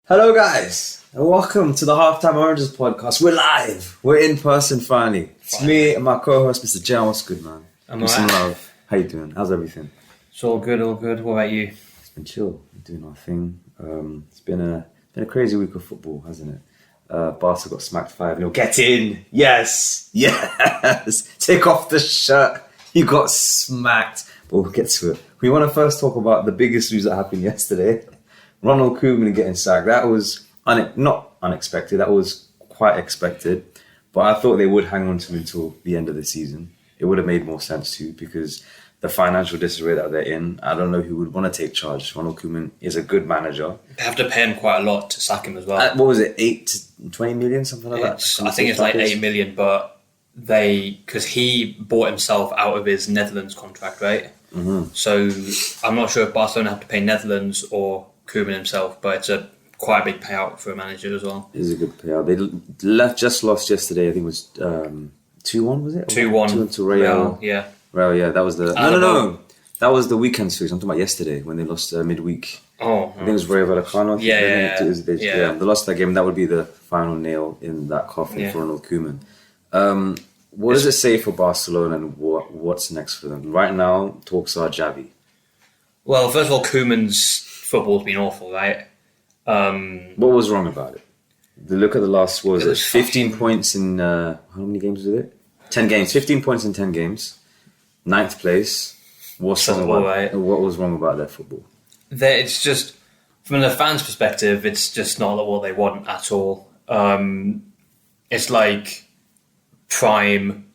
Hello guys, and welcome to the Halftime Oranges podcast. We're live. We're in person finally. It's me and my co-host, Mr. Jan. What's good, man? I'm Give some alright. love. How you doing? How's everything? It's all good, all good. What about you? It's been chill. We're doing our thing. It's been a crazy week of football, hasn't it? Barca got smacked 5-0. Get in! Yes! Yes! Take off the shirt. You got smacked. But we'll get to it. We want to first talk about the biggest news that happened yesterday. Ronald Kuhlman getting sacked. That was not unexpected. That was quite expected. But I thought they would hang on to him until the end of the season. It would have made more sense too, because the financial disarray that they're in, I don't know who would want to take charge. Ronald Kuhlman is a good manager. They have to pay him quite a lot to sack him as well. What was it, 8 to 20 million, something like that? I think it's like 8 million, but because he bought himself out of his Netherlands contract, right? Mm-hmm. So I'm not sure if Barcelona have to pay Netherlands or Kuhlman himself, but it's quite a big payout for a manager as well. It is a good payout. They just lost yesterday. I think it was 2-1, was it? 2-1 to Real. Yeah. Real, yeah. That was the... No. That was the weekend series. I'm talking about yesterday when they lost midweek. Oh. I think it was Rayo Vallecano. Yeah. They lost that game. That would be the final nail in that coffin for Ronald Koeman. What does it say for Barcelona and what's next for them? Right now, talks are Javi. Well, first of all, Koeman's football's been awful, right? What was wrong about it? The look at the last, what was it? 15 points in, how many games was it? 10 games. 15 points in 10 games. 9th place. What's wrong about What was wrong about their football? It's just, from the fans' perspective, it's just not what they want at all. It's like prime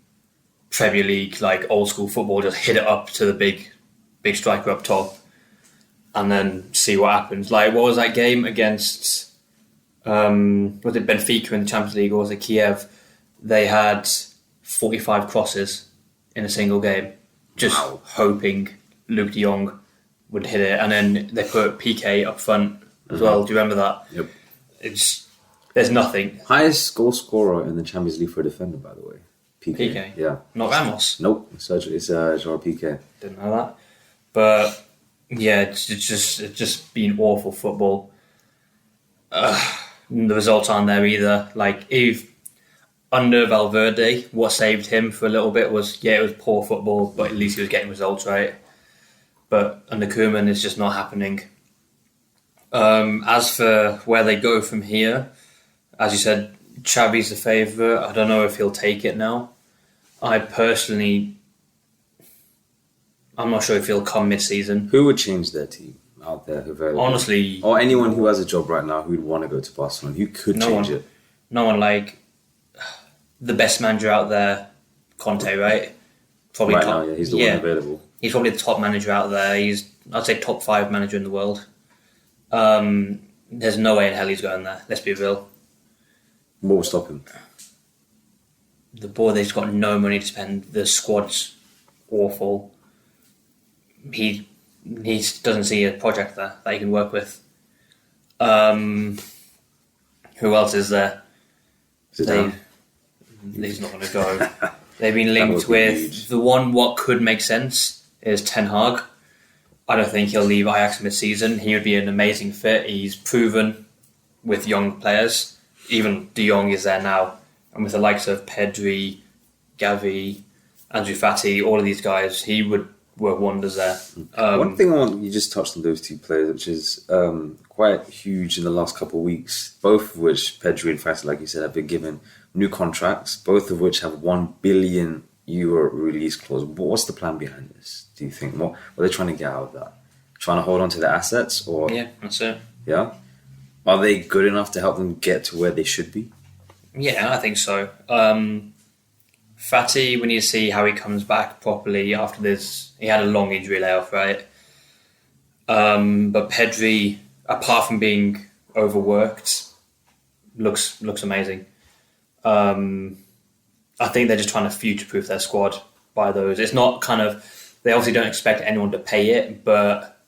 Premier League, like old school football, just hit it up to the big striker up top and then see what happens. Like, what was that game against, was it Benfica in the Champions League or was it Kiev? They had 45 crosses in a single game, just hoping Luke de Jong would hit it. And then they put PK up front as well. Do you remember that? Yep. There's nothing. Highest goal scorer in the Champions League for a defender, by the way. PK? Yeah. Not Ramos? Nope. It's Joao PK. Didn't know that. But yeah, it's just been awful football. The results aren't there either. Like, if under Valverde, what saved him for a little bit was, it was poor football, but at least he was getting results, right? But under Kuhlman, it's just not happening. As for where they go from here, as you said, Xavi's the favourite. I don't know if he'll take it now. I'm not sure if he'll come mid-season. Who would change their team out there? Honestly... Or anyone who has a job right now who would want to go to Barcelona, who could change it? No one. Like the best manager out there, Conte, right? Probably right now, he's the one available. He's probably the top manager out there. I'd say top 5 manager in the world. There's no way in hell he's going there. Let's be real. What will stop him? The board, they've got no money to spend. The squad's awful. He doesn't see a project there that he can work with. Who else is there? He's not going to go. They've been linked with the one. What could make sense is Ten Hag. I don't think he'll leave Ajax mid-season. He would be an amazing fit. He's proven with young players. Even De Jong is there now. And with the likes of Pedri, Javi, Andrew Fati, all of these guys, he would work wonders there. One thing you just touched on those two players, which is quite huge in the last couple of weeks, both of which, Pedri and Fati, like you said, have been given new contracts, both of which have €1 billion release clause. What's the plan behind this, do you think? What are they trying to get out of that? Trying to hold on to their assets? Or yeah, that's it. Yeah? Are they good enough to help them get to where they should be? Yeah, I think so. Fati, we need to see how he comes back properly after this. He had a long injury layoff, right? But Pedri, apart from being overworked, looks amazing. I think they're just trying to future-proof their squad by those. It's not they obviously don't expect anyone to pay it, but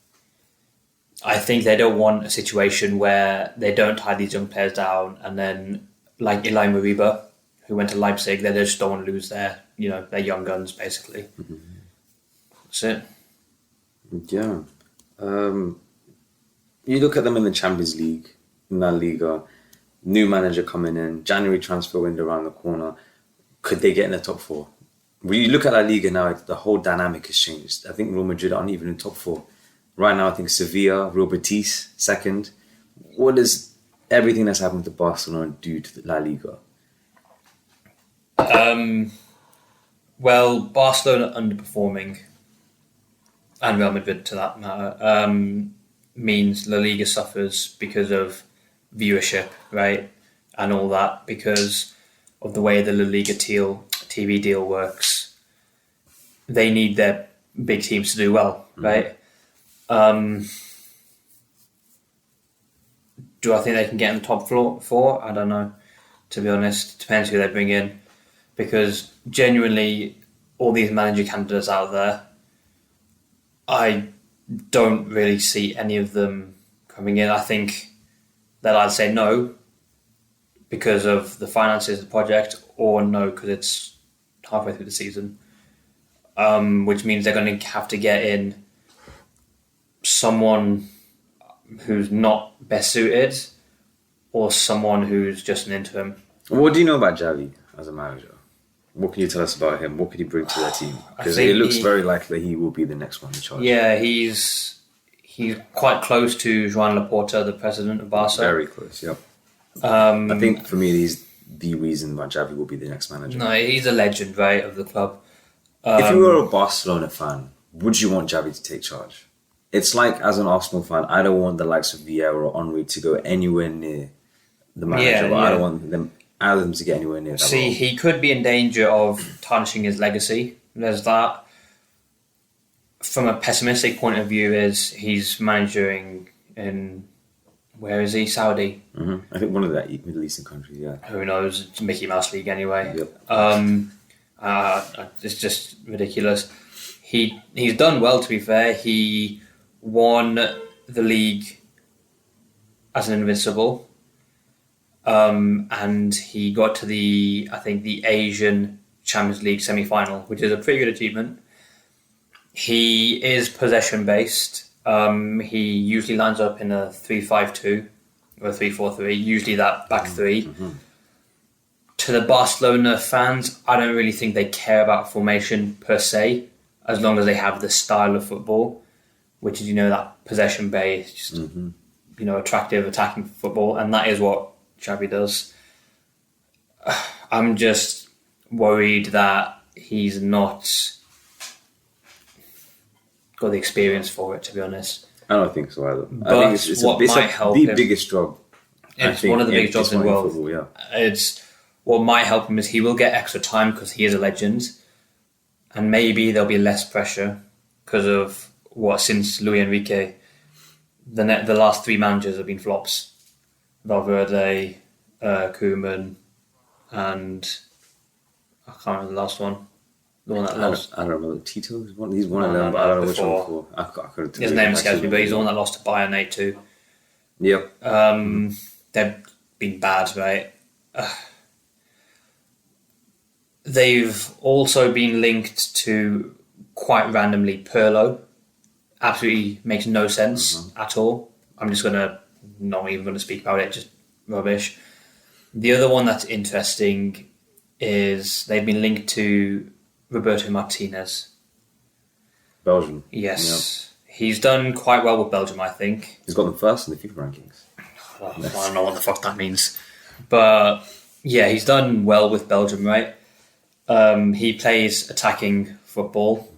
I think they don't want a situation where they don't tie these young players down and then, like Eli Mariba, who went to Leipzig, they just don't want to lose their young guns, basically. Mm-hmm. That's it. Yeah. You look at them in the Champions League. in La Liga, new manager coming in, January transfer window around the corner. Could they get in the top four? When you look at La Liga now, the whole dynamic has changed. I think Real Madrid aren't even in top four. Right now, I think Sevilla, Real Betis, second. What does everything that's happened to Barcelona do to the La Liga? Well, Barcelona underperforming, and Real Madrid to that matter, means La Liga suffers because of viewership, right? And all that, because of the way the La Liga TV deal works. They need their big teams to do well, right? Do I think they can get in the top four? I don't know, to be honest. Depends who they bring in. Because genuinely, all these manager candidates out there, I don't really see any of them coming in. I think that I'd say no because of the finances of the project, or no because it's halfway through the season, which means they're going to have to get in someone who's not best suited or someone who's just an interim. What do you know about Javi as a manager? What can you tell us about him? What could he bring to their team? Because it looks very likely he will be the next one in charge. Yeah, he's quite close to Joan Laporta, the president of Barca. Very close, yep. I think for me, he's the reason why Javi will be the next manager. No, he's a legend, right, of the club. If you were a Barcelona fan, would you want Javi to take charge? It's like, as an Arsenal fan, I don't want the likes of Vieira or Henry to go anywhere near the manager. But I don't want them, either of them to get anywhere near that role. He could be in danger of tarnishing his legacy. There's that. From a pessimistic point of view, is he's managing in, where is he? Saudi? I think one of the Middle Eastern countries, yeah. Who knows? It's Mickey Mouse League anyway. Yep. It's just ridiculous. He's done well, to be fair. He won the league as an invincible, and he got to the Asian Champions League semi-final, which is a pretty good achievement. He is possession based. He usually lines up in a 3-5-2 or a 3-4-3, usually that back three. To the Barcelona fans, I don't really think they care about formation per se, as long as they have the style of football, which is, that possession based, attractive attacking football, and that is what Xavi does. I'm just worried that he's not got the experience for it, to be honest. I don't think so either. But I think it's the biggest job. It's one of the biggest jobs in the world. Football, yeah. It's what might help him is he will get extra time because he is a legend, and maybe there'll be less pressure because of since Luis Enrique, the last three managers have been flops. Valverde, Kuhlman, and I can't remember the last one. The one that lost. I don't remember. Tito? He's one of them, but I don't know which one for. I couldn't his name escapes me, but he's the one that lost to Bayern 8-2. Yep. They've been bad, right? They've also been linked to, quite randomly, Pirlo. Absolutely makes no sense at all. I'm just not even going to speak about it, just rubbish. The other one that's interesting is they've been linked to Roberto Martinez. Belgium. Yes. Yep. He's done quite well with Belgium, I think. He's got them first in the FIFA rankings. I don't know what the fuck that means. But, yeah, he's done well with Belgium, right? He plays attacking football.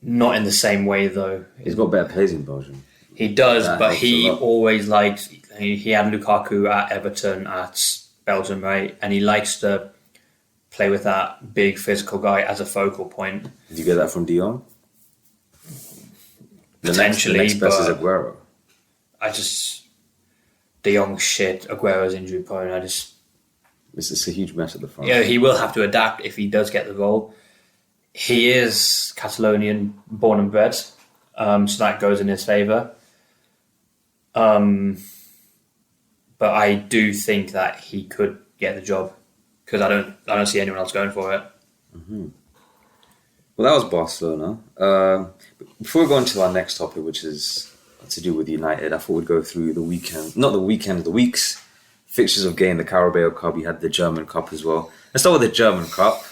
Not in the same way, though. He's got better plays in Belgium. He does, but he always liked... He had Lukaku at Everton, at Belgium, right? And he likes to play with that big physical guy as a focal point. Did you get that from Dion? Potentially, the next best is Aguero. De Jong's shit. Aguero's injury prone. It's a huge mess at the front. Yeah, he will have to adapt if he does get the role. He is Catalonian, born and bred, so that goes in his favour. But I do think that he could get the job because I don't see anyone else going for it. Well, that was Barcelona. Before we go on to our next topic, which is to do with United. I thought we'd go through the weeks, fixtures of game, the Carabao Cup. You had the German Cup as well. Let's start with the German Cup.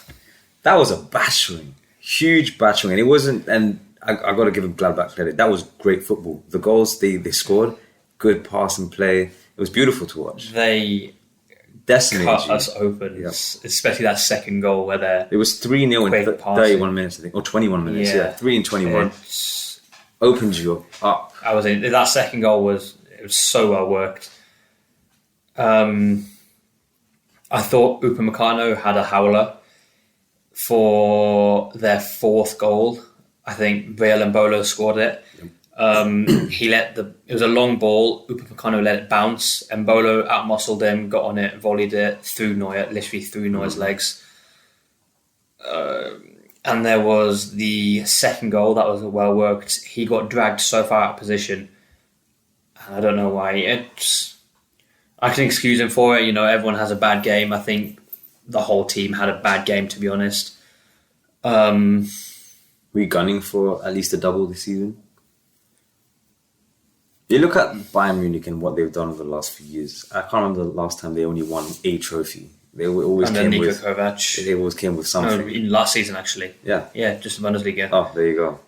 That was a battering, huge battering, and it wasn't. And I got to give Gladbach credit. That was great football. The goals they scored, good pass and play. It was beautiful to watch. They decimated cut us open, especially that second goal where it was 3-0 in 31 minutes, I think, or 21 minutes. Yeah, 3 and 21. Opened you up. That second goal was so well worked. I thought Upamecano had a howler for their fourth goal. I think Real Embolo scored it. It was a long ball. Upamecano let it bounce. Embolo out-muscled him, got on it, volleyed it through Neuer, literally through Neuer's legs. And there was the second goal that was well worked. He got dragged so far out of position. I don't know why. I can excuse him for it. Everyone has a bad game. I think the whole team had a bad game, to be honest. Were you gunning for at least a double this season? You look at Bayern Munich and what they've done over the last few years. I can't remember the last time they only won a trophy. They always came with Kovac. They always came with something. No, in last season, actually. Yeah, just the Bundesliga. Oh, there you go.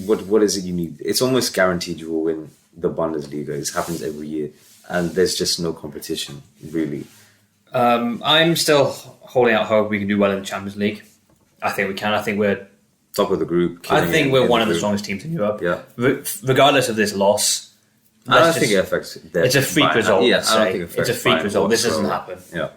What is it you need? It's almost guaranteed you will win the Bundesliga. This happens every year, and there's just no competition really. I'm still holding out hope we can do well in the Champions League. I think we can. I think we're top of the group. I think we're one of the strongest teams in Europe. Yeah. Regardless of this loss, I don't think it affects. It's a freak result. I don't think it affects. It's a freak result. This doesn't happen. Yeah.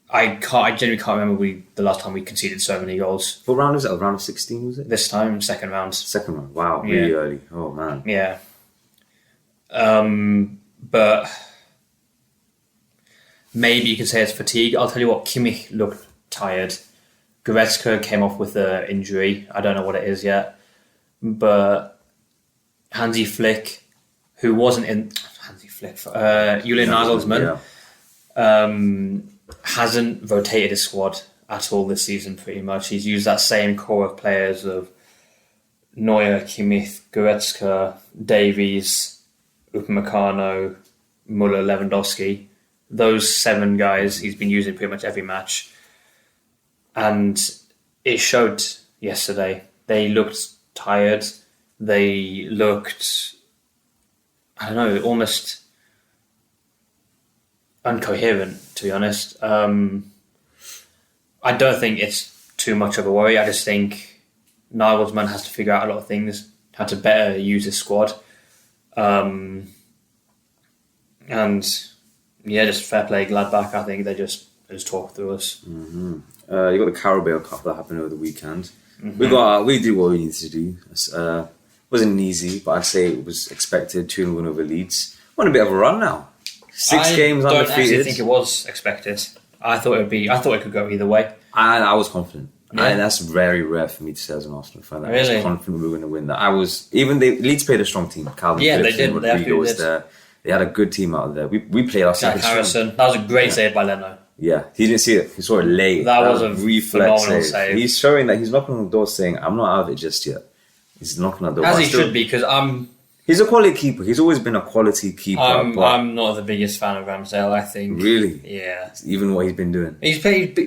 I genuinely can't remember the last time we conceded so many goals. What round was it? Round of 16, was it? This time, second round. Second round. Wow, really early. Oh man. Yeah. But maybe you could say it's fatigue. I'll tell you what, Kimmich looked tired. Goretzka came off with an injury. I don't know what it is yet. But Hansi Flick, who wasn't in... Julian Nagelsmann hasn't rotated his squad at all this season, pretty much. He's used that same core of players of Neuer, Kimmich, Goretzka, Davies, Upamecano, Muller, Lewandowski. Those 7 guys he's been using pretty much every match. And it showed yesterday. They looked tired. They looked, I don't know, almost incoherent, to be honest. I don't think it's too much of a worry. I just think Nagelsmann has to figure out a lot of things, how to better use his squad. And just fair play Gladbach. I think they just talk through us. Mm-hmm. You got the Carabao Cup that happened over the weekend. Mm-hmm. We did what we needed to do. Wasn't easy, but I'd say it was expected. 2-1 win over Leeds. We're on a bit of a run now. 6 games undefeated. I don't actually think it was expected. I thought it could go either way. I was confident. Yeah. That's very rare for me to say as an Arsenal fan. I really? was confident we were going to win that. Leeds played a strong team. Calvin Phillips they did. Rodrigo was there. They had a good team out there. We played our second Harrison. That was a great save by Leno. Yeah, he didn't see it. He saw it late. That was a reflex save. He's showing that he's knocking on the door saying, I'm not out of it just yet. He's knocking on the door. As he should be, because he's a quality keeper. He's always been a quality keeper. I'm not the biggest fan of Ramsdale, I think. Really? Yeah. Even what he's been doing? I think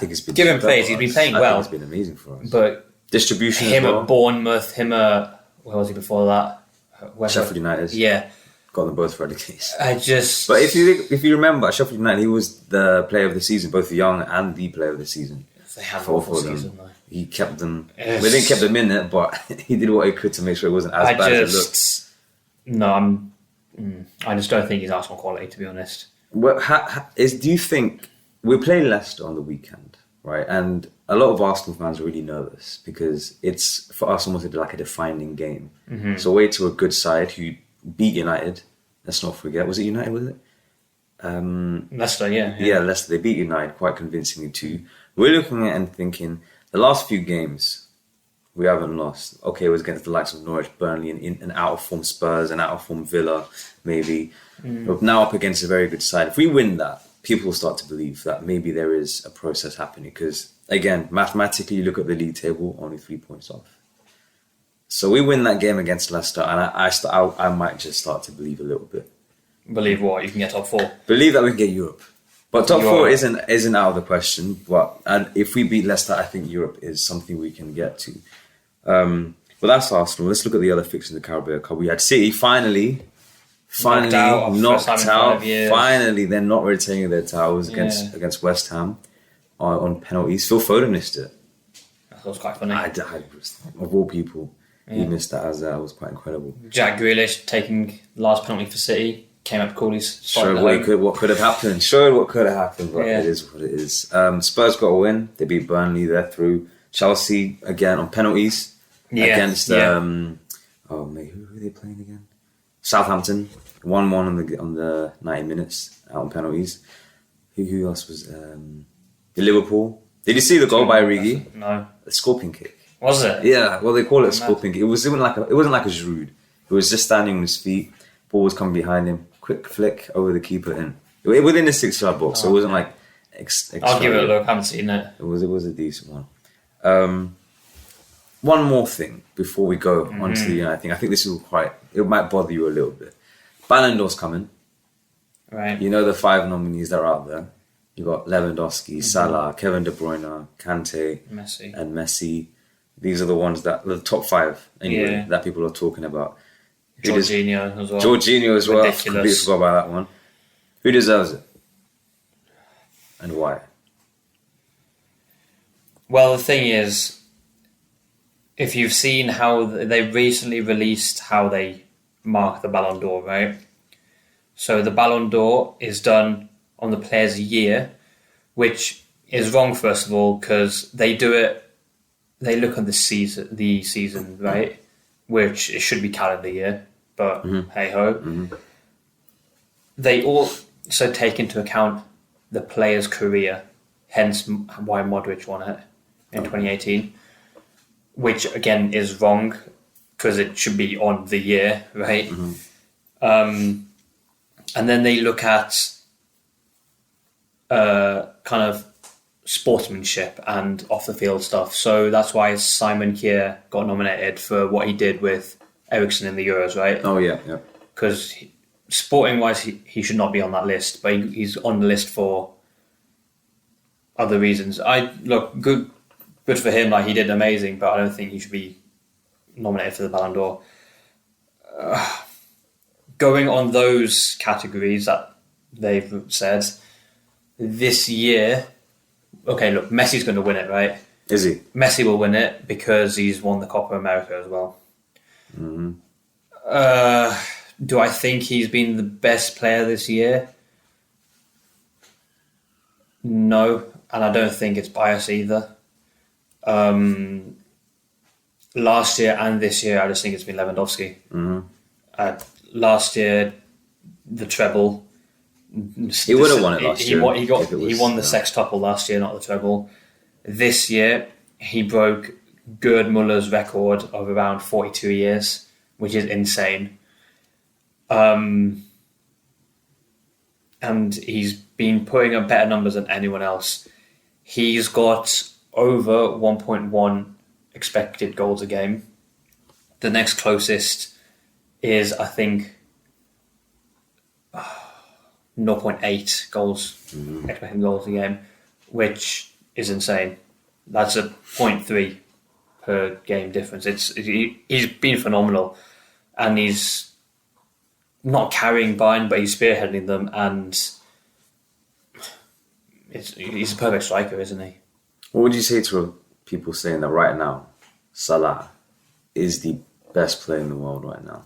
he's been... Give him praise. He's been playing well. He's been amazing for us. But... Distribution him at Bournemouth, where was he before that? Sheffield United. Yeah. Got them both relegated. But if you remember, Sheffield United, he was the player of the season, both the young and the player of the season. They had an awful season, though. He kept them. Yes. They didn't keep them in it, but he did what he could to make sure it wasn't as bad as it looked. No, I just don't think he's Arsenal quality, to be honest. Well, do you think we're playing Leicester on the weekend, right? And a lot of Arsenal fans are really nervous because it's for us almost like a defining game. Mm-hmm. So away to a good side who beat United. Let's not forget. Was it United? Was it? Leicester, yeah. Yeah, Leicester. They beat United quite convincingly too. We're looking at and thinking the last few games we haven't lost. Okay, it was against the likes of Norwich, Burnley, and out of form Spurs and out of form Villa, maybe. But now up against a very good side. If we win that, people will start to believe that maybe there is a process happening. Because again, mathematically, you look at the league table, only 3 points off. So we win that game against Leicester, and I might just start to believe a little bit. Believe what? You can get top 4. Believe that we can get Europe. But top 4 isn't out of the question. And if we beat Leicester, I think Europe is something we can get to. But that's Arsenal. Let's look at the other fixtures in the Carabao Cup. We had City finally knocked out. Finally, they're not retaining their titles against West Ham on penalties. Phil Foden missed it. That was quite funny. Of all people, he missed that. It was quite incredible. Jack Grealish taking the last penalty for City. Came up cool. Showed what could have happened. But it is what it is. Spurs got a win. They beat Burnley. They're through. Chelsea again on penalties against who are they playing again? Southampton. 1-1 on the 90 minutes out on penalties. Who else was Liverpool? Did you see the goal by Origi? No. A scorpion kick. Was it? Yeah. Well, they call it a scorpion kick. It wasn't like a Giroud. He was just standing on his feet. Ball was coming behind him. Quick flick over the keeper in within the 6-yard box. So it wasn't like. I'll give it a look. I haven't seen it. It was a decent one. One more thing before we go on to the United thing. I think this it might bother you a little bit. Ballon d'Or's coming. Right. You know the 5 nominees that are out there. You got Lewandowski, Salah, Kevin De Bruyne, Kante, and Messi. These are the ones the top 5 anyway that people are talking about. Jorginho as well. I completely forgot about that one. Who deserves it? And why? Well, the thing is, if you've seen how they recently released how they mark the Ballon d'Or, right? So the Ballon d'Or is done on the player's year, which is wrong, first of all, because they look at the season, right? Which it should be calendar year, but hey-ho. Mm-hmm. They also take into account the player's career, hence why Modric won it in 2018, which again is wrong because it should be on the year, right? Mm-hmm. And then they look at kind of sportsmanship and off-the-field stuff. So that's why Simon Kjær got nominated for what he did with Eriksen in the Euros, right? Oh, yeah. Because sporting-wise, he should not be on that list, but he's on the list for other reasons. Good for him. Like, he did amazing, but I don't think he should be nominated for the Ballon d'Or. Going on those categories that they've said, this year, okay, look, Messi's going to win it, right? Is he? Messi will win it because he's won the Copa America as well. Mm-hmm. Do I think he's been the best player this year? No, and I don't think it's bias either. Last year and this year, I just think it's been Lewandowski. Mm-hmm. Last year, the treble. He would have won it last year. He won the sextuple last year, not the treble. This year, he broke Gerd Muller's record of around 42 years, which is insane. And he's been putting up better numbers than anyone else. He's got over 1.1 expected goals a game. The next closest is, I think, 0.8 goals, expected goals a game, which is insane. That's a 0.3 per game difference. He's been phenomenal, and he's not carrying Bayern, but he's spearheading them, and he's a perfect striker, isn't he? What would you say to people saying that right now Salah is the best player in the world right now?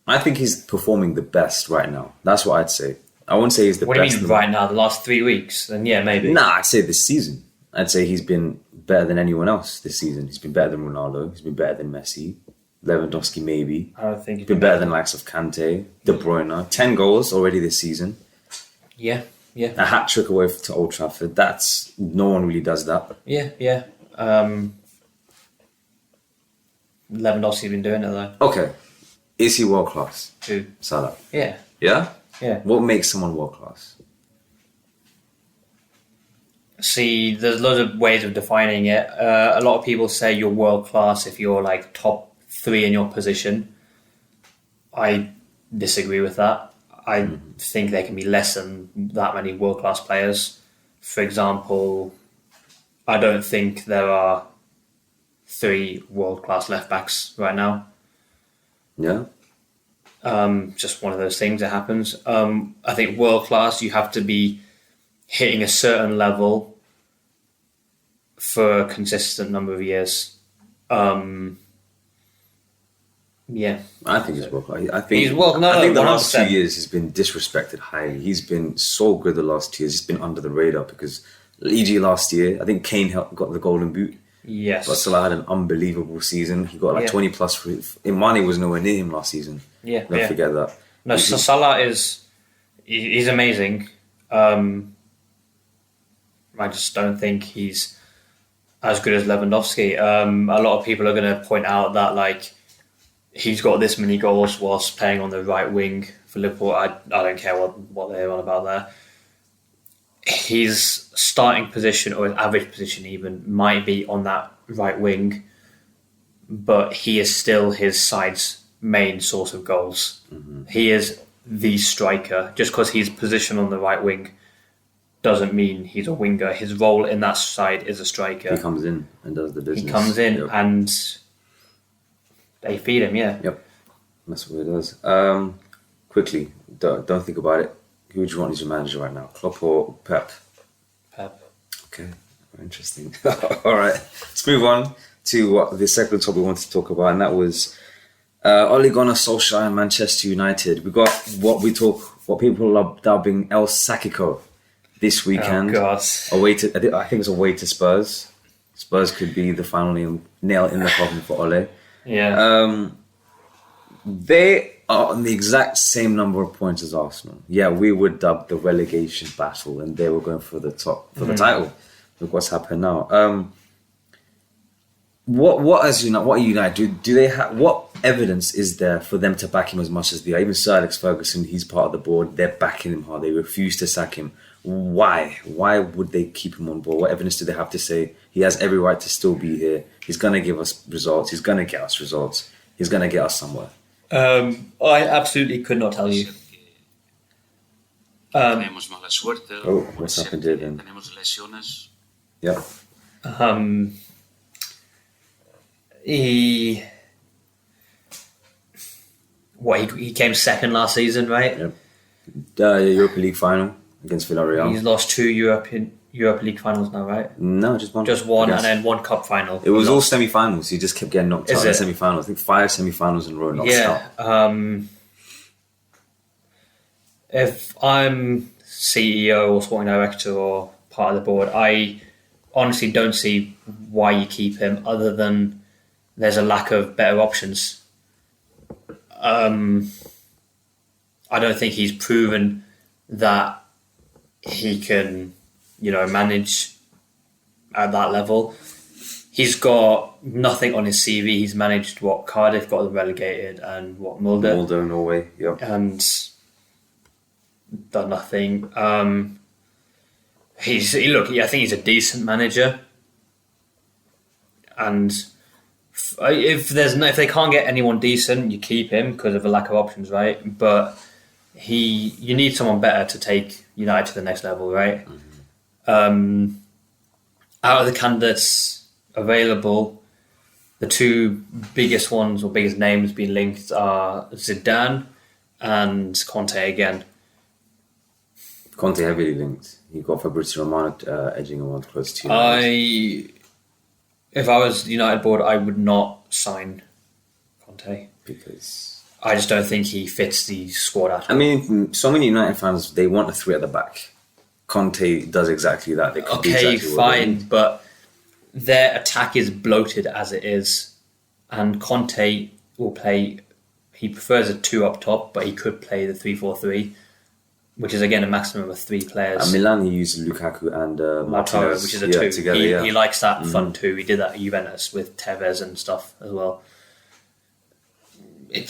I think he's performing the best right now. That's what I'd say. I wouldn't say he's the best. What do you mean right now? The last 3 weeks? Then yeah, maybe. Nah, I'd say this season. I'd say he's been better than anyone else this season. He's been better than Ronaldo. He's been better than Messi. Lewandowski maybe. I don't think he's been better than likes of Kante, De Bruyne. 10 goals already this season. Yeah. A hat-trick away to Old Trafford. No one really does that. Yeah. Lewandowski's been doing it though. Okay. Is he world class? Who? Salah. Yeah. Yeah? Yeah. What makes someone world class? See, there's loads of ways of defining it. A lot of people say you're world class if you're like top 3 in your position. I disagree with that. I think there can be less than that many world class players. For example, I don't think there are 3 world class left backs right now. Yeah. Just one of those things that happens. I think world class, you have to be hitting a certain level for a consistent number of years. Yeah. I think he's world class. I think He's world. No, I think the last 2 100%. years he's been disrespected highly. He's been so good the last 2 years. He's been under the radar because, e.g., last year, I think Kane got the golden boot. Yes. But Salah had an unbelievable season. He got like 20 plus. Mane was nowhere near him last season. Yeah. Don't forget that. No, so Salah he's amazing. I just don't think he's as good as Lewandowski. A lot of people are going to point out that like he's got this many goals whilst playing on the right wing for Liverpool. I don't care what they're on about there. His starting position or his average position even might be on that right wing, but he is still his side's main source of goals. Mm-hmm. He is the striker. Just because he's positioned on the right wing doesn't mean he's a winger. His role in that side is a striker. He comes in and does the business. He comes in and they feed him, yeah. Yep. That's what it does. Quickly, don't think about it. Who would you want as your manager right now? Klopp or Pep? Pep. Okay, interesting. All right, let's move on to what the second topic we wanted to talk about, and that was Ole Gunnar Solskjaer and Manchester United. We got what people are dubbing El Sacico this weekend. Oh God! I think it's away to Spurs. Spurs could be the final nail in the coffin for Ole. Yeah. They are on the exact same number of points as Arsenal. Yeah, we were dubbed the relegation battle, and they were going for the title. Look what's happened now. What are United? Do they have what evidence is there for them to back him as much as they are? Even Sir Alex Ferguson, he's part of the board. They're backing him hard. They refuse to sack him. Why? Why would they keep him on board? What evidence do they have to say he has every right to still be here? He's going to give us results. He's going to get us results. He's going to get us somewhere. I absolutely could not tell you. What's happened here then? Yeah. He came second last season, right? Yep. Europa League final against Villarreal. He's lost 2 Europa League finals now, right? No, just one. Just one, and then 1 cup final. It was all semi-finals. He just kept getting knocked out in semi-finals. I think 5 semi-finals in a row knocked out. If I'm CEO or sporting director or part of the board, I honestly don't see why you keep him other than there's a lack of better options. I don't think he's proven that he can, manage at that level. He's got nothing on his CV. He's managed Cardiff got them relegated and Mulder, Norway, yeah, and done nothing. I think he's a decent manager, and if they can't get anyone decent, you keep him because of a lack of options, right? But you need someone better to take United to the next level, right? Mm-hmm. Out of the candidates available, the 2 biggest ones or biggest names being linked are Zidane and Conte again. Conte heavily linked. He got Fabrizio Romano edging him on close to United. If I was the United board, I would not sign Conte because I just don't think he fits the squad at all. I mean, so many United fans, they want a 3 at the back. Conte does exactly that. They could do exactly fine, but their attack is bloated as it is, and Conte will play. He prefers a 2 up top, but he could play the 3-4-3, which is again a maximum of 3 players. At Milan, he used Lukaku and Martinez, which is a 2. Together, he likes that front 2. He did that at Juventus with Tevez and stuff as well. They've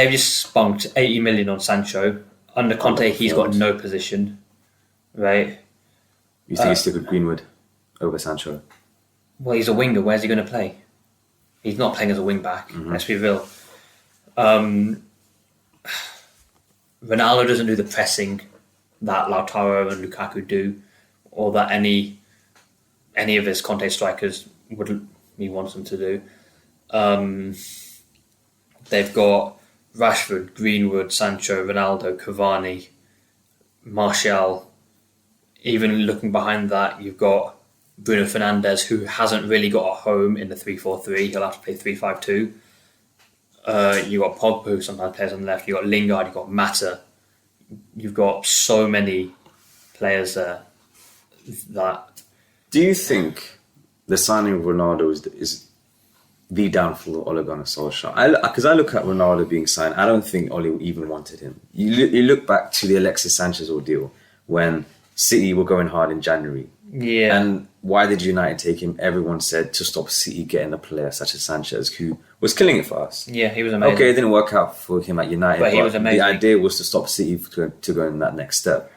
just spunked 80 million on Sancho. Under Conte, he's got no position. right? You think you stick with Greenwood over Sancho? Well, he's a winger. Where's he going to play? He's not playing as a wing back. Let's be real. Ronaldo doesn't do the pressing that Lautaro and Lukaku do, or that any of his Conte strikers would he wants them to do. They've got Rashford, Greenwood, Sancho, Ronaldo, Cavani, Martial. Even looking behind that, you've got Bruno Fernandes, who hasn't really got a home in the 3-4-3. He'll have to play 3-5-2. You've got Pogba, who sometimes plays on the left. You've got Lingard, you've got Mata. You've got so many players there that... Do you think the signing of Ronaldo is the downfall of Ole Gunnar Solskjaer? Because I look at Ronaldo being signed, I don't think Ole even wanted him. You look back to the Alexis Sanchez ordeal when City were going hard in January. Yeah. And why did United take him? Everyone said to stop City getting a player such as Sanchez, who was killing it for us. Yeah, he was amazing. Okay, it didn't work out for him at United, but he was amazing. The idea was to stop City to go in that next step.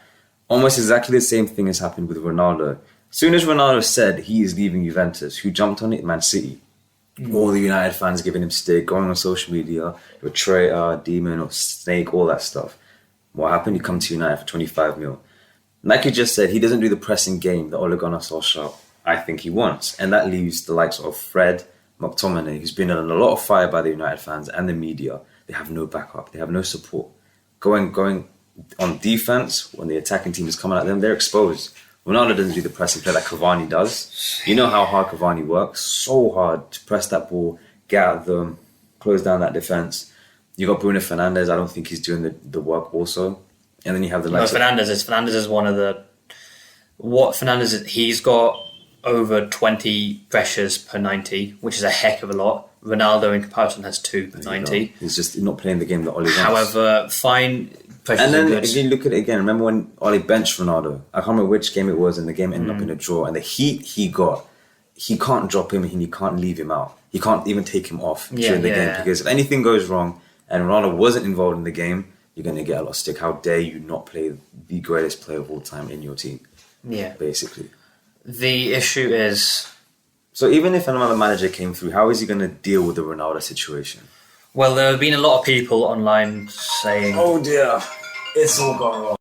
Almost exactly the same thing has happened with Ronaldo. As soon as Ronaldo said he is leaving Juventus, who jumped on it? Man City. All the United fans giving him stick, going on social media, you're a traitor, demon, or snake, all that stuff. What happened? He come to United for 25 mil. Like you just said, he doesn't do the pressing game that Ole Gunnar Solskjaer I think he wants. And that leaves the likes of Fred, McTominay, who's been under a lot of fire by the United fans and the media. They have no backup. They have no support. Going on defense, when the attacking team is coming at them, they're exposed. Ronaldo doesn't do the pressing play like Cavani does. You know how hard Cavani works. So hard to press that ball, get at them, close down that defense. You got Bruno Fernandes. I don't think he's doing the work also. And then you have the likes of... Fernandes is one of the... He's got over 20 pressures per 90, which is a heck of a lot. Ronaldo, in comparison, has 2 per 90. He's just not playing the game that Ole wants. However, fine pressures. And then if you look at it again, remember when Ole benched Ronaldo? I can't remember which game it was, and the game ended up in a draw. And the heat he got, he can't drop him and he can't leave him out. He can't even take him off during the game. Because if anything goes wrong and Ronaldo wasn't involved in the game, you're going to get a lot of stick. How dare you not play the greatest player of all time in your team? Yeah. Basically. The issue is... So even if another manager came through, how is he going to deal with the Ronaldo situation? Well, there have been a lot of people online saying... Oh dear, it's all gone wrong.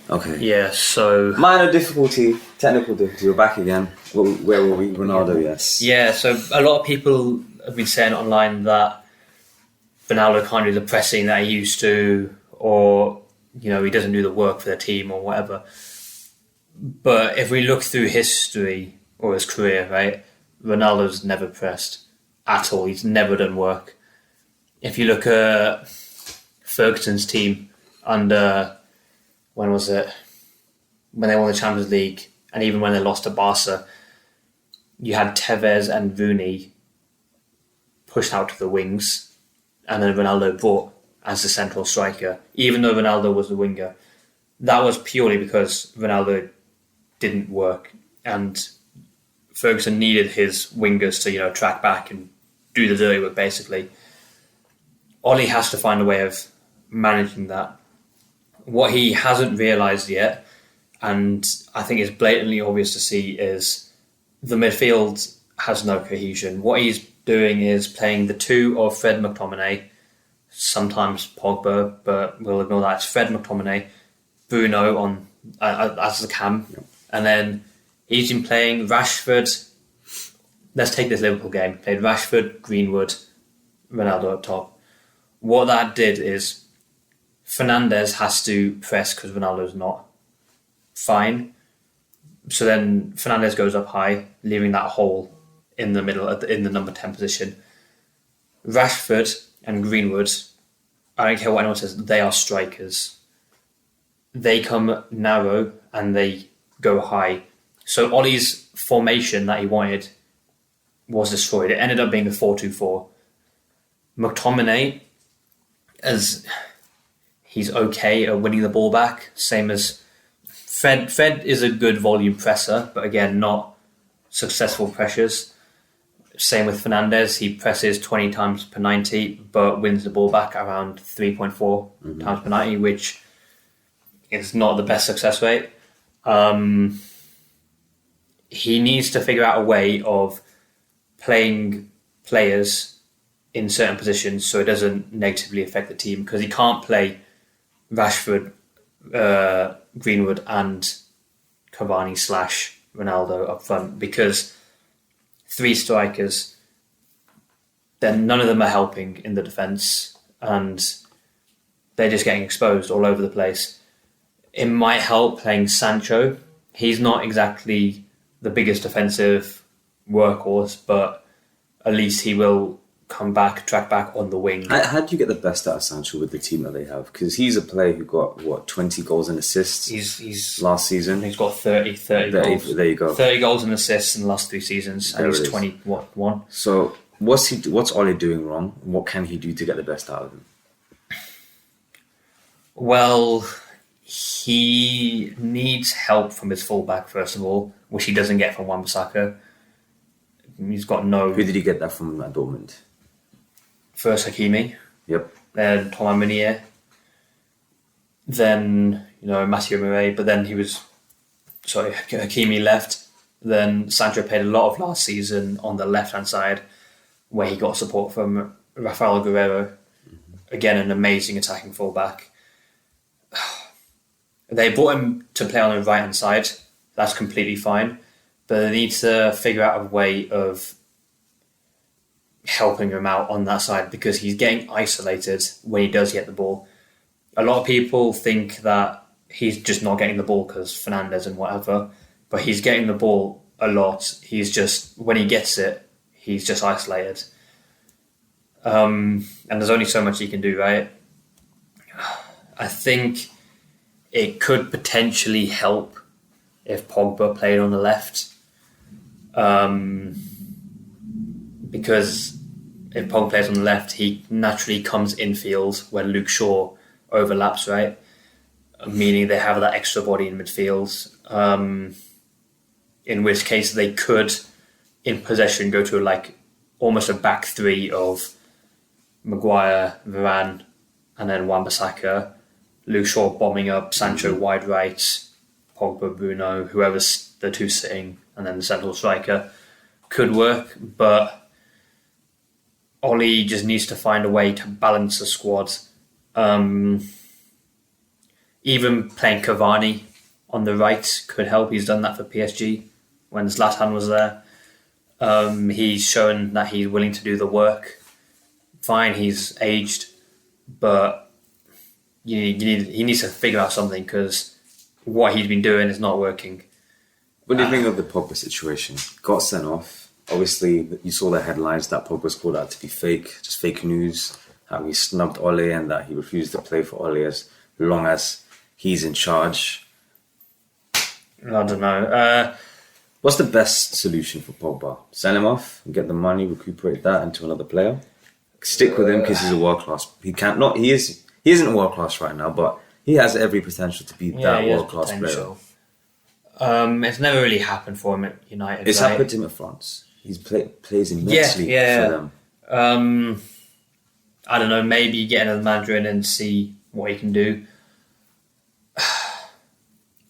Okay. Yeah, so... Minor difficulty, technical difficulty, we're back again. Where were we? Ronaldo, yes. Yeah, so a lot of people have been saying online that Ronaldo can't do the pressing that he used to, or, you know, he doesn't do the work for the team or whatever. But if we look through history or his career, right, Ronaldo's never pressed at all. He's never done work. If you look at Ferguson's team under, when was it? When they won the Champions League, and even when they lost to Barca, you had Tevez and Rooney pushed out to the wings, and then Ronaldo brought as the central striker, even though Ronaldo was the winger. That was purely because Ronaldo didn't work, and Ferguson needed his wingers to, you know, track back and do the dirty work, basically. Ole has to find a way of managing that. What he hasn't realised yet, and I think is blatantly obvious to see, is the midfield has no cohesion. What he's doing is playing the two of Fred McTominay, sometimes Pogba, but we'll ignore that. It's Fred McTominay, Bruno on as the cam, and then he's been playing Rashford. Let's take this Liverpool game. Played Rashford, Greenwood, Ronaldo up top. What that did is Fernandes has to press because Ronaldo's not. Fine. So then Fernandes goes up high, leaving that hole in the middle, in the number 10 position. Rashford and Greenwood, I don't care what anyone says, they are strikers. They come narrow and they go high. So Ole's formation that he wanted was destroyed. It ended up being a 4-2-4. McTominay, as he's okay at winning the ball back, same as Fred. Fred is a good volume presser, but again, not successful pressures. Same with Fernandes. He presses 20 times per 90, but wins the ball back around 3.4 times per 90, which is not the best success rate. He needs to figure out a way of playing players in certain positions so it doesn't negatively affect the team, because he can't play Rashford, Greenwood and Cavani / Ronaldo up front, because 3 strikers, then none of them are helping in the defence and they're just getting exposed all over the place. It might help playing Sancho. He's not exactly the biggest defensive workhorse, but at least he will track back on the wing. How do you get the best out of Sancho with the team that they have? Because he's a player who got, 20 goals and assists He's last season? He's got 30 goals. There you go. 30 goals and assists in the last 3 seasons, and he's 21. So what's Ole doing wrong? What can he do to get the best out of him? Well, he needs help from his fullback, first of all, which he doesn't get from Wan-Bissaka. He's got no... Who did he get that from at Dortmund? First Hakimi. Yep. Then Thomas Meunier. Then, Mathieu Murray. But then Hakimi left. Then Sancho played a lot of last season on the left-hand side, where he got support from Rafael Guerreiro. Mm-hmm. Again, an amazing attacking fullback. They brought him to play on the right-hand side. That's completely fine. But they need to figure out a way of helping him out on that side, because he's getting isolated when he does get the ball. A lot of people think that he's just not getting the ball because Fernandes and whatever, but he's getting the ball a lot. He's just, when he gets it, he's just isolated. And there's only so much he can do, right? I think it could potentially help if Pogba played on the left. Because if Pogba plays on the left, he naturally comes infield where Luke Shaw overlaps, right? Meaning they have that extra body in midfield. In which case they could, in possession, go to almost a back 3 of Maguire, Varane, and then Wan-Bissaka. Luke Shaw bombing up, Sancho wide right, Pogba, Bruno, whoever's the 2 sitting, and then the central striker. Could work, but Ole just needs to find a way to balance the squad. Even playing Cavani on the right could help. He's done that for PSG when Zlatan was there. He's shown that he's willing to do the work. Fine, he's aged, but he needs to figure out something, because what he's been doing is not working. What do you think of the Pogba situation? Got sent off. Obviously, you saw the headlines that Pogba was called out to be just fake news, how he snubbed Ole and that he refused to play for Ole as long as he's in charge. I don't know. What's the best solution for Pogba? Sell him off and get the money, recuperate that into another player? Stick with him because he's a world-class... He isn't a world-class right now, but he has every potential to be that world-class player. It's never really happened for him at United. It's happened to him at France. He's plays immensely for them. I don't know, maybe get another manager in and see what he can do.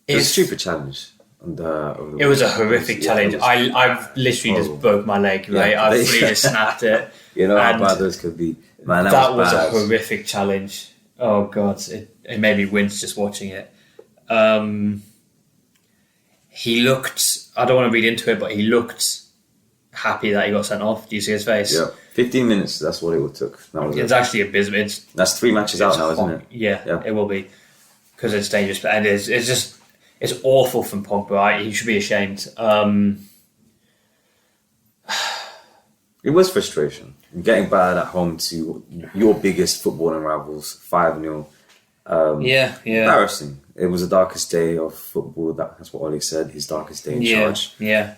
It's a stupid challenge. It was a horrific challenge. I've literally just broke my leg, right? I've really just snapped it. You know how bad those could be. Man, that was a horrific challenge. Oh, God. It made me wince just watching it. He looked... I don't want to read into it, but he looked happy that he got sent off. Do you see his face? Yeah. 15 minutes, that's what it took. It's actually abysmal. That's 3 matches out now, isn't it? Yeah, it will be. Because it's dangerous. And it's just... It's awful from Pogba, right? He should be ashamed. It was frustration. Getting bad at home to your biggest footballing rivals, 5-0. Yeah. Embarrassing. It was the darkest day of football. That's what Ole said. His darkest day in charge. Yeah.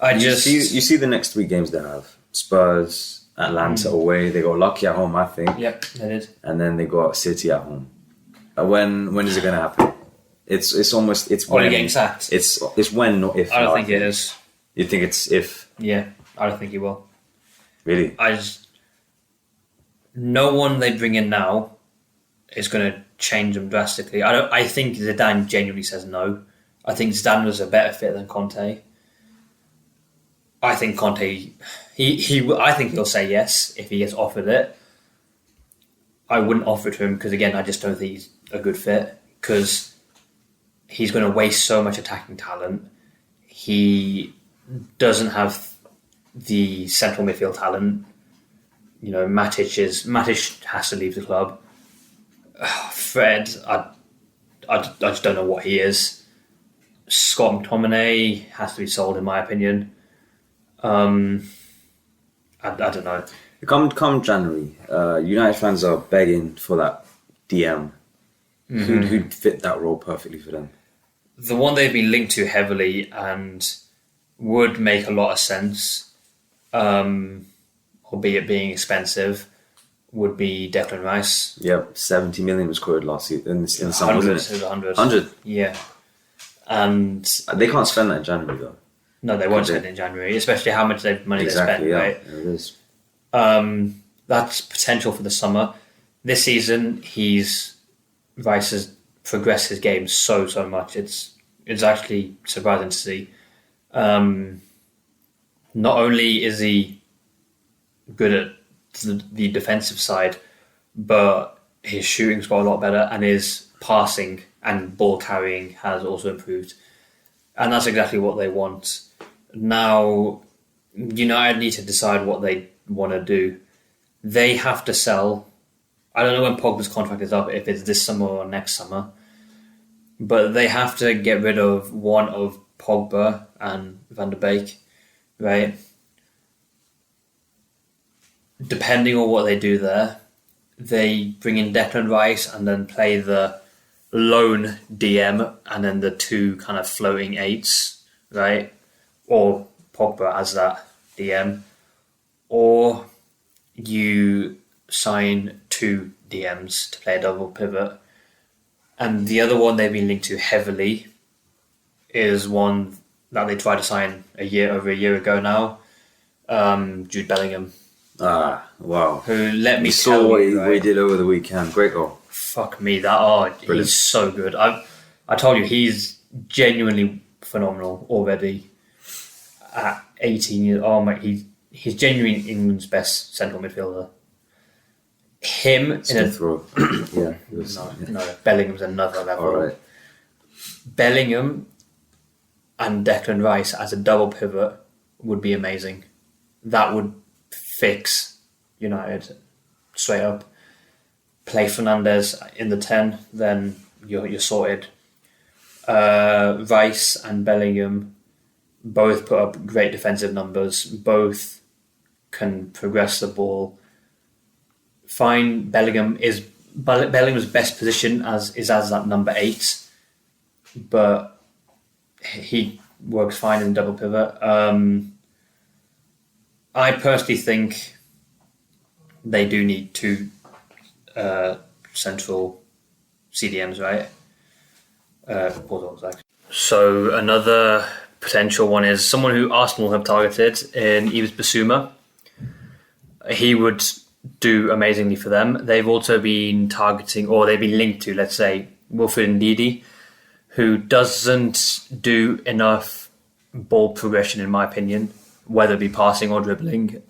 You see the next 3 games they have. Spurs, Atlanta away. They got lucky at home, I think. Yep, they did. And then they got City at home. When is it going to happen? It's when getting sacked. It's when, not if. I don't think it is. You think it's if? Yeah, I don't think he will. Really? No one they bring in now is going to change them drastically. I think Zidane genuinely says no. I think Zidane was a better fit than Conte. I think Conte, I think he'll say yes if he gets offered it. I wouldn't offer it to him because, again, I just don't think he's a good fit because he's going to waste so much attacking talent. He doesn't have the central midfield talent. You know, Matic has to leave the club. Fred, I just don't know what he is. Scott McTominay has to be sold, in my opinion. I don't know. Come January, United fans are begging for that DM. Who'd fit that role perfectly for them? The one they've been linked to heavily and would make a lot of sense, albeit being expensive, would be Declan Rice. Yep, 70 million was quoted last year in the summer, wasn't it? 100. 100? Yeah. And they can't spend that in January, though. No, they won't spend it in January, especially how much money they spend, right? Yeah, it is. That's potential for the summer. This season, Rice has progressed his game so much. It's actually surprising to see. Not only is he good at the defensive side, but his shooting's got a lot better, and his passing and ball carrying has also improved. And that's exactly what they want. Now, United need to decide what they want to do. They have to sell. I don't know when Pogba's contract is up, if it's this summer or next summer. But they have to get rid of one of Pogba and Van der Beek, right? Depending on what they do there, they bring in Declan Rice and then play the lone DM and then the two kind of floating eights, right? Or Pogba as that DM. Or you sign two DMs to play a double pivot. And the other one they've been linked to heavily is one that they tried to sign over a year ago now, Jude Bellingham. Ah, wow. Who, let me saw what he did over the weekend. Great goal. Fuck me, he's so good. I told you, he's genuinely phenomenal already. At 18 years old, he's genuinely England's best central midfielder. Him throw. Yeah. No, Bellingham's another level. All right. Bellingham and Declan Rice as a double pivot would be amazing. That would fix United straight up. Play Fernandes in the 10, then you're sorted. Rice and Bellingham both put up great defensive numbers. Both can progress the ball. Fine, Bellingham's best position is as that number 8, but he works fine in double pivot. I personally think they do need two central CDMs, right? So another potential one is someone who Arsenal have targeted in Yves Bissouma. He would do amazingly for them. They've also been targeting, or they've been linked to, let's say, Wilfred Ndidi, who doesn't do enough ball progression, in my opinion, whether it be passing or dribbling.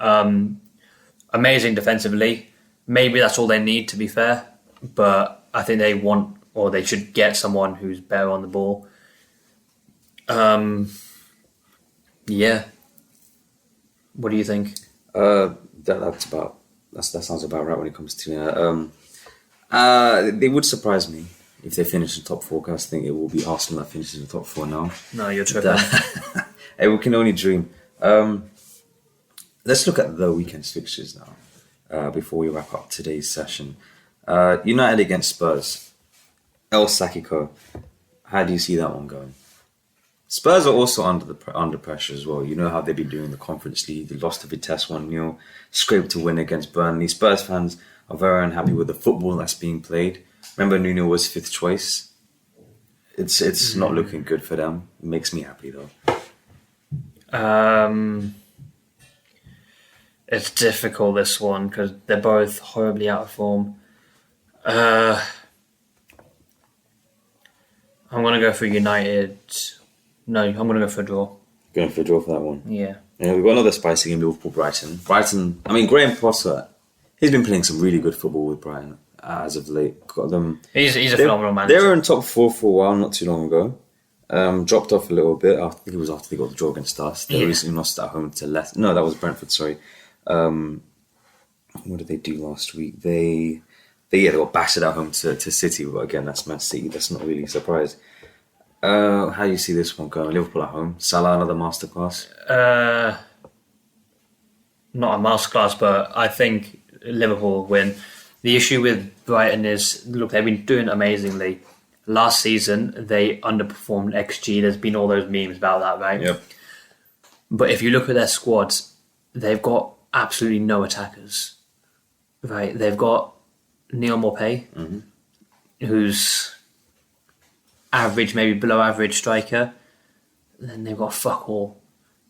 Amazing defensively. Maybe that's all they need, to be fair. But I think they want, or they should get someone who's better on the ball. Yeah. What do you think? That sounds about right when it comes to they would surprise me if they finish in top 4, because I think it will be Arsenal that finishes in the top 4 now. No, you're tripping. Hey, we can only dream. Let's look at the weekend's fixtures now before we wrap up today's session. United against Spurs. El Sakiko. How do you see that one going? Spurs are also under pressure as well. You know how they've been doing the Conference League. They lost to Vitesse 1-0, scraped to win against Burnley. Spurs fans are very unhappy with the football that's being played. Remember, Nuno was 5th choice. It's not looking good for them. It makes me happy though. It's difficult, this one, because they're both horribly out of form. I'm going to go for United. No, I'm going to go for a draw. Going for a draw for that one. Yeah. Yeah, we've got another spicy game, Liverpool-Brighton. Brighton, I mean, Graham Potter, he's been playing some really good football with Brighton as of late. Got them. He's a phenomenal manager. They were in top 4 for a while, not too long ago. Dropped off a little bit. I think it was after they got the draw against us. They recently lost at home to Leicester. No, that was Brentford, sorry. What did they do last week? They got battered at home to City, but again, that's Man City. That's not really a surprise. How do you see this one going? Liverpool at home. Salah, another masterclass? Not a masterclass, but I think Liverpool win. The issue with Brighton is, look, they've been doing amazingly. Last season, they underperformed XG. There's been all those memes about that, right? Yep. But if you look at their squads, they've got absolutely no attackers. Right? They've got Neil Maupay, who's average, maybe below average striker. Then they've got fuck all.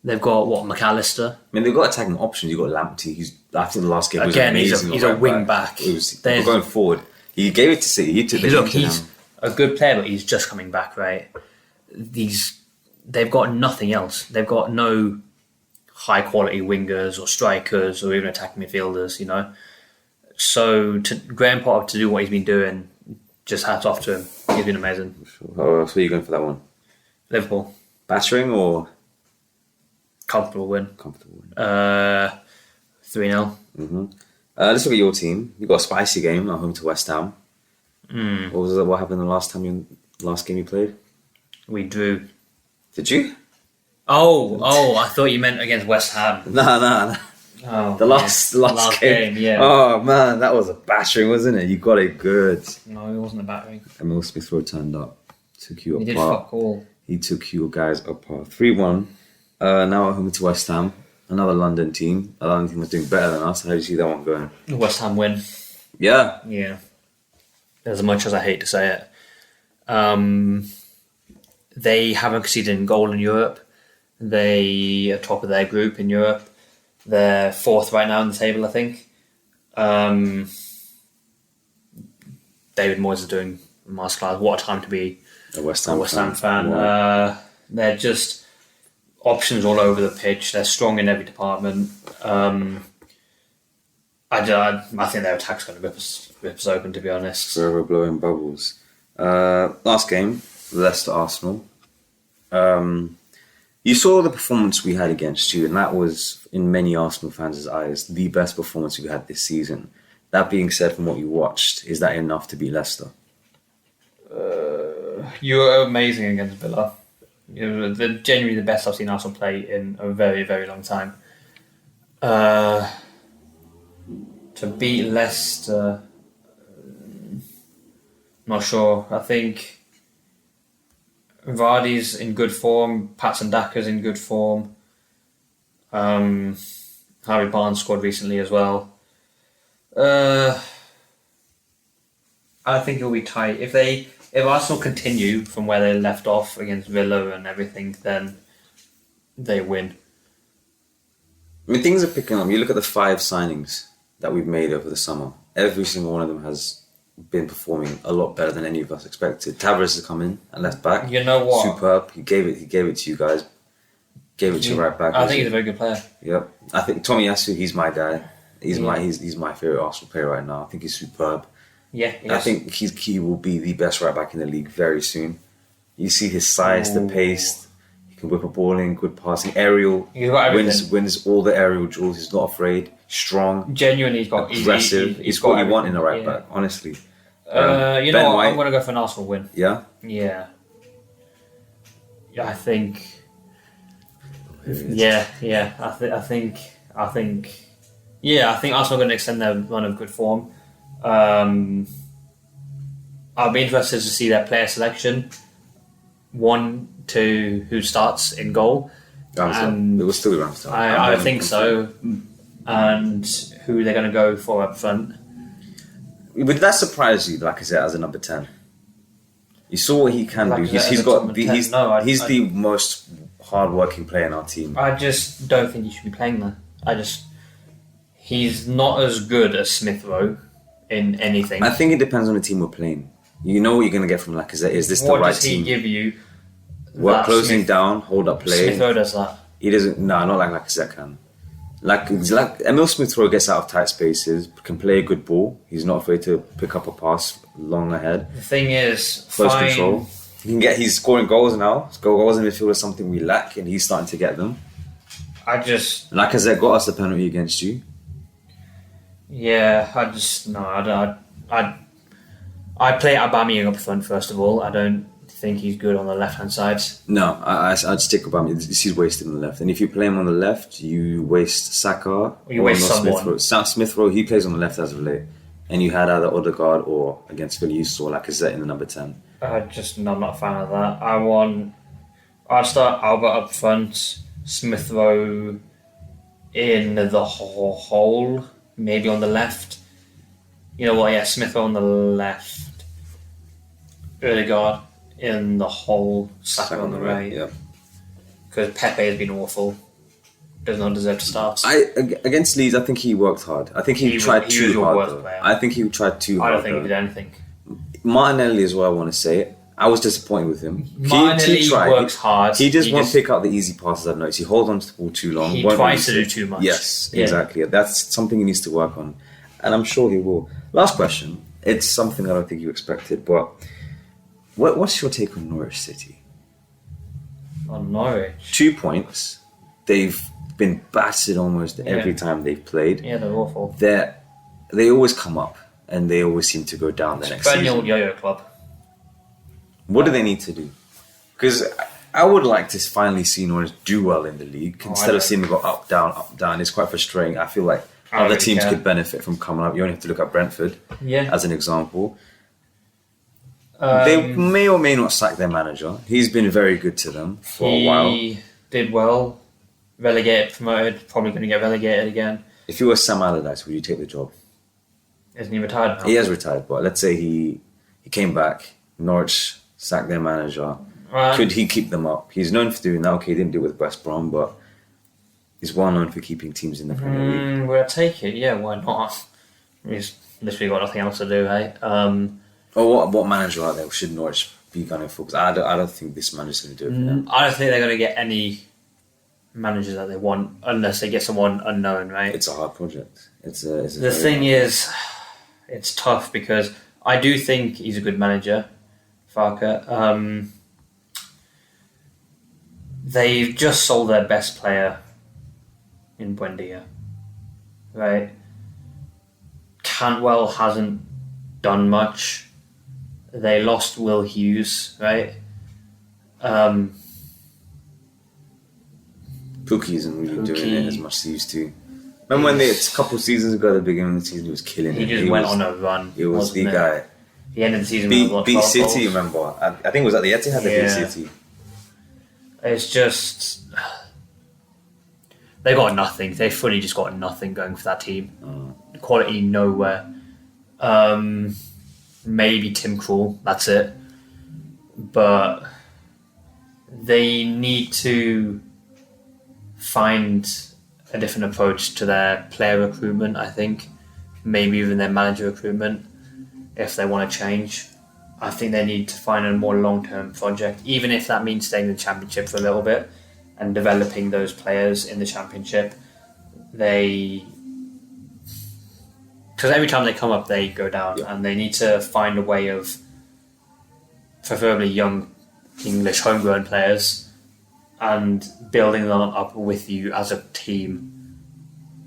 They've got, McAllister. I mean, they've got attacking options. You've got Lamptey, after the last game was Again, amazing. he's a wing back. Going forward. He gave it to City. He took the Look, he's a good player, but he's just coming back, right? They've got nothing else. They've got no high-quality wingers or strikers or even attacking midfielders, you know? So, to Graham Potter to do what he's been doing, just hats off to him. He's been amazing. So are you going for that one? Liverpool. Battering or? Comfortable win. 3-0. Let's look at your team. You've got a spicy game at home to West Ham. What happened the last game you played? We drew. Did you? Oh! I thought you meant against West Ham. No. Oh, the last game. Yeah. Oh man, that was a battering, wasn't it? You got it good. No, it wasn't a battering. Emil Smith Rowe turned up, took you apart. He did fuck all. He took you guys apart. 3-1. Now at home to West Ham, another London team. A London team was doing better than us. How do you see that one going? West Ham win. Yeah. Yeah. As much as I hate to say it. They haven't conceded a goal in Europe. They are top of their group in Europe. They're 4th right now in the table, I think. David Moyes is doing a masterclass. What a time to be a West Ham fan. Wow. They're just options all over the pitch. They're strong in every department. I think their attack's going to rip us open, to be honest. Forever blowing bubbles. Last game, Leicester-Arsenal. You saw the performance we had against you, and that was, in many Arsenal fans' eyes, the best performance we've had this season. That being said, from what you watched, is that enough to beat Leicester? You were amazing against Villa. You were genuinely the best I've seen Arsenal play in a very, very long time. To beat Leicester, not sure. I think Vardy's in good form. Patson Daka's in good form. Harry Barnes scored recently as well. I think it'll be tight. If Arsenal continue from where they left off against Villa and everything, then they win. I mean, things are picking up. You look at the 5 signings that we've made over the summer. Every single one of them has been performing a lot better than any of us expected. Tavares has come in at left back. You know what? Superb. He gave it to you guys. Gave it to your right back. I think he's a very good player. Yep. I think Tomiyasu, he's my guy. He's my favourite Arsenal player right now. I think he's superb. Yeah. I think he will be the best right back in the league very soon. You see his size, the pace. He can whip a ball in, good passing, aerial. Wins all the aerial duels. He's not afraid. Strong. Genuinely, he's got aggressive. He's what you want in a right back. Honestly. You know what? I'm going to go for an Arsenal win. Yeah. Yeah. I think. Yeah. I think. Yeah, I think Arsenal are going to extend their run of good form. I'll be interested to see their player selection. 1, 2, who starts in goal. Ramsdale. It will still be Ramsdale. I think so. And who they're going to go for up front. Would that surprise you, like I said, as a number 10? You saw what he can do. He's the most hard-working player in our team. I just don't think he should be playing there. He's not as good as Smith Rowe in anything. I think it depends on the team we're playing. You know what you're going to get from Lacazette. Is this the What right does he team? give you? Work that closing down, hold up play. Smith Rowe does that. He doesn't. No, not like Lacazette can. Like Emil Smith Rowe gets out of tight spaces, can play a good ball. He's not afraid to pick up a pass long ahead. The thing is, Close control. He's scoring goals now. Goals in midfield is something we lack, and he's starting to get them. Lacazette got us a penalty against you. Yeah, I'd play Aubameyang up front first of all. I don't think he's good on the left-hand side. No, I'd stick with Aubameyang. He's wasted on the left. And if you play him on the left, you waste Saka. Or you waste someone. Smith Rowe, he plays on the left as of late. And you had either Odegaard or against Villa, you saw Lacazette in the number 10. I'm not a fan of that. I'd start Albert up front, Smith Rowe in the hole, maybe on the left. You know what, yeah, Smith Rowe on the left, Odegaard in the hole, Saka on the right. Yeah. Because Pepe has been awful. Does not deserve to start. Against Leeds, I think he worked hard. I think he tried too hard. I think he tried too hard. I don't think he did anything. Martinelli is what I want to say. I was disappointed with him. Martinelli works hard. He just won't pick out the easy passes, I've noticed. He holds on to the ball too long. He tries to do too much. Yes, exactly. That's something he needs to work on. And I'm sure he will. Last question. It's something I don't think you expected, but what's your take on Norwich City? On Norwich? 2 points. They've been battered almost every time they've played. Yeah, they're awful. They always come up and they always seem to go down the next season. Perennial yo-yo club. What do they need to do? Because I would like to finally see Norwich do well in the league instead of seeing them go up, down. It's quite frustrating. I feel like other teams could benefit from coming up. You only have to look at Brentford as an example. They may or may not sack their manager. He's been very good to them for a while. He did well. Relegated, promoted, probably going to get relegated again. If you were Sam Allardyce, would you take the job? Isn't he retired now? He has retired, but let's say he came back, Norwich sacked their manager. Could he keep them up? He's known for doing that. Okay, he didn't do it with West Brom, but he's well known for keeping teams in the Premier League. Would I take it? Yeah, why not? He's literally got nothing else to do, eh? What manager out there should Norwich be gunning for? Because I don't think this manager's going to do it for them. I don't think they're going to get any managers that they want unless they get someone unknown, right? It's a hard project. The thing is, it's tough because I do think he's a good manager, Farke. They've just sold their best player in Buendia, right? Cantwell hasn't done much. They lost Will Hughes, right? Pookie isn't really doing it as much as he used to. Remember when a couple of seasons ago, at the beginning of the season, he was killing it. He just went on a run. It was the guy. The end of the season, beat City. Remember? I think it was at the Etihad. They beat City. It's just they got nothing. They fully just got nothing going for that team. Quality nowhere. Maybe Tim Krul. That's it. But they need to find a different approach to their player recruitment, I think. Maybe even their manager recruitment, if they want to change. I think they need to find a more long-term project, even if that means staying in the Championship for a little bit and developing those players in the Championship. Because every time they come up, they go down, and they need to find a way of preferably young English homegrown players and building them up with you as a team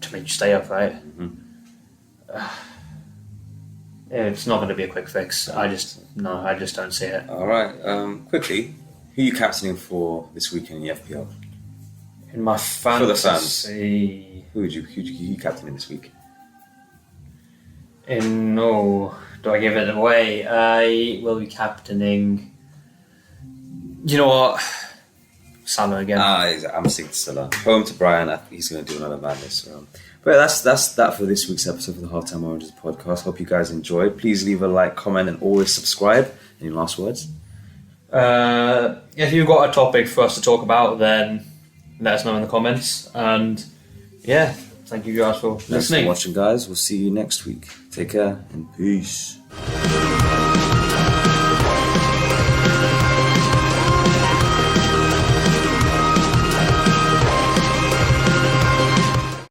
to make you stay up, right? It's not going to be a quick fix. I just don't see it. All right. Quickly, who are you captaining for this weekend in the FPL? In my fantasy, for the fans, who you captaining this week? Do I give it away? I will be captaining. You know what? Salah again. I'm sticking to Salah. Home to Brian. He's going to do another madness. But that's that for this week's episode of the Halftime Oranges podcast. Hope you guys enjoyed. Please leave a like, comment, and always subscribe. Any last words? If you've got a topic for us to talk about, then let us know in the comments. And yeah, thank you guys for listening. Thanks for watching, guys. We'll see you next week. Take care and peace.